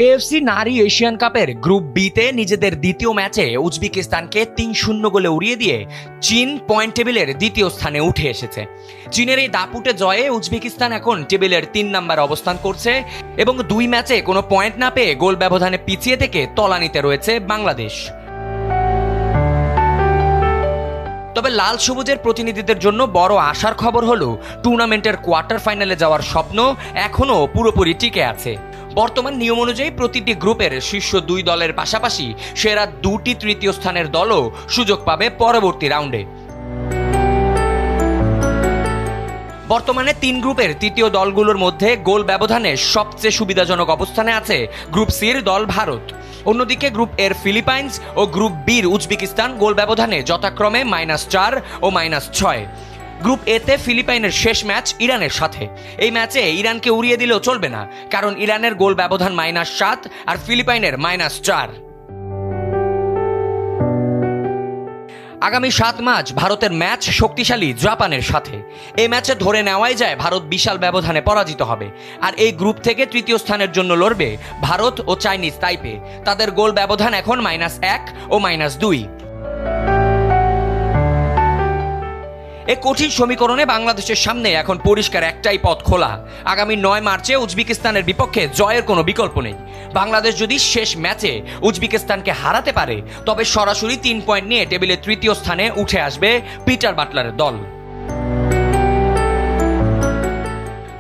AFC নারী Asian কাপের group বিতে নিজেদের দ্বিতীয় ম্যাচে উজবেকিস্তানকে ৩-০ গোলে উড়িয়ে দিয়ে চীন পয়েন্ট টেবিলের দ্বিতীয় স্থানে উঠে এসেছে। চীনের এই দাপুটে জয়ে উজবেকিস্তান এখন টেবিলের ৩ নম্বর অবস্থান করছে এবং ২ ম্যাচে কোনো পয়েন্ট না পেয়ে গোল ব্যবধানে পিছিয়ে থেকে তলানিতে রয়েছে বাংলাদেশ। তবে লাল সবুজের প্রতিনিধিদের জন্য বড় আশার খবর হলো টুর্নামেন্টের কোয়ার্টার ফাইনালে যাওয়ার স্বপ্ন এখনও পুরোপুরি টিকে আছে। বর্তমান নিয়ম অনুযায়ী প্রতিটি গ্রুপের শীর্ষ ২ দলের পাশাপাশি সেরা ২টি তৃতীয় স্থানের দলও সুযোগ পাবে পরবর্তী রাউন্ডে। বর্তমানে ৩ গ্রুপের তৃতীয় দলগুলোর মধ্যে গোল ব্যবধানে সবচেয়ে সুবিধাজনক অবস্থানে আছে গ্রুপ সির দল ভারত। অন্যদিকে গ্রুপ এর ফিলিপাইন্স ও গ্রুপ বির উজবেকিস্তান গোল ব্যবধানে যথাক্রমে -৪ ও -৬। গ্রুপ এতে ফিলিপাইনের শেষ ম্যাচ ইরানের সাথে। এই ম্যাচে ইরানকে উড়িয়ে দিলেও চলবে না, কারণ ইরানের গোল ব্যবধান -৭ আর ফিলিপাইনের -৪। আগামী ৭ মার্চ ভারতের ম্যাচ শক্তিশালী জাপানের সাথে। এই ম্যাচে ধরে নেওয়াই যায় ভারত বিশাল ব্যবধানে পরাজিত হবে, আর এই গ্রুপ থেকে তৃতীয় স্থানের জন্য লড়বে ভারত ও চাইনিজ তাইপে। তাদের গোল ব্যবধান এখন -১ ও -২। এই কঠিন সমীকরণে বাংলাদেশের সামনে এখন পরিষ্কার একটাই পথ খোলা। আগামী ৯ মার্চে উজবেকিস্তানের বিপক্ষে জয়ের কোনো বিকল্প নেই। বাংলাদেশ যদি শেষ ম্যাচে উজবেকিস্তানকে হারাতে পারে, তবে সরাসরি ৩ পয়েন্ট নিয়ে টেবিলে তৃতীয় স্থানে উঠে আসবে পিটার বাটলারের দল।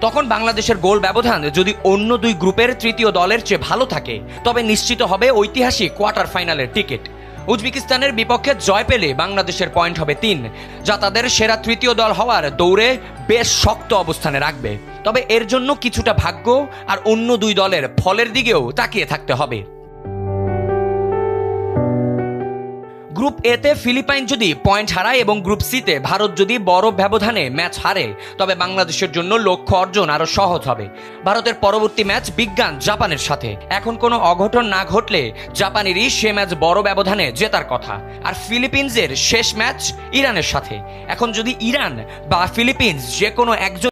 তখন বাংলাদেশের গোল ব্যবধান যদি অন্য ২ গ্রুপের তৃতীয় দলের চেয়ে ভালো থাকে, তবে নিশ্চিত হবে ঐতিহাসিক কোয়ার্টার ফাইনালের টিকিট। উজবেকিস্তানের বিপক্ষে জয় পেলে বাংলাদেশের পয়েন্ট হবে ৩, যা তাদের সেরা তৃতীয় দল হওয়ার দৌড়ে বেশ শক্ত অবস্থানে রাখবে। তবে এর জন্য কিছুটা ভাগ্য আর অন্য ২ দলের ফলের দিকেও তাকিয়ে থাকতে হবে। গ্রুপ এতে ফিলিপাইন যদি পয়েন্ট হারায় এবং গ্রুপ সিতে ভারত যদি বড় ব্যবধানে ম্যাচ হারে, তবে বাংলাদেশের জন্য লক্ষ্য অর্জন আরো সহজ হবে। ভারতের পরবর্তী ম্যাচ বিজ্ঞান জাপানের সাথে। এখন কোনো অঘটন না ঘটলে জাপানেরই সে ম্যাচ বড় ব্যবধানে জেতার কথা। আর ফিলিপিন্সের শেষ ম্যাচ ইরানের সাথে। এখন যদি ইরান বা ফিলিপিন্স যে কোনো একজন